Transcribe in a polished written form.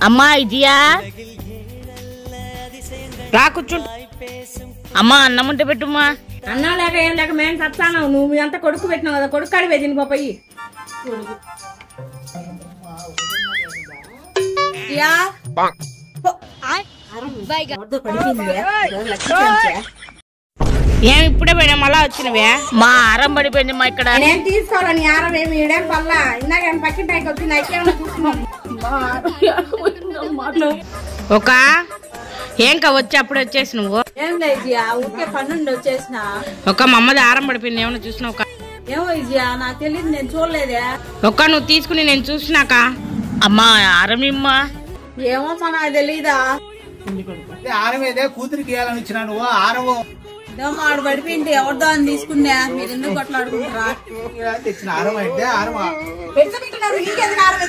అమ్మా ఇజియా రా కూర్చో. అమ్మా అన్నం ఉంటే పెట్టుమ్మా. అన్నం లేక ఏం లేక మేము చచ్చాను. నువ్వు అంతా కొడుకు పెట్టినావు కదా, కొడుకు కాడి వేదిని పోయి. ఏం ఇప్పుడే పోయినా మళ్ళా వచ్చినవే? మా ఆరం పడిపోయింది మా ఇక్కడ. నేను తీసుకోవాలని ఆరం ఏమి ఇడేం పల్లా ఇందాక పక్కింటాయికి వచ్చి నాకేమన్నా చూస్తున్నాం. ఒక ఏం కా వచ్చి అప్పుడు వచ్చేసి నువ్వు ఏం లేదు ఊరికే పన్నుండి వచ్చేసిన. ఒక మా అమ్మది ఆరం పడిపోయింది, ఏమన్నా చూసినావు? ఏమో ఇజియా నాకు తెలియదు, నేను చూడలేదే. ఒక్క నువ్వు తీసుకుని నేను చూసినాక. అమ్మా ఆరమిమ్మా. ఏమో నాకు తెలీదా. ఆరమేదే కూతురికి ఇవ్వాలని ఇచ్చిన నువ్వు ఆరవు ఆడు పడిపోయింది ఎవరిదో అని తీసుకున్నా. మీరు ఎందుకు కొట్లాడుకుంటారా? తెచ్చిన ఆరం అయితే ఆరమా పెట్టుకుంటున్నారు ఇంకెందుకు ఆరం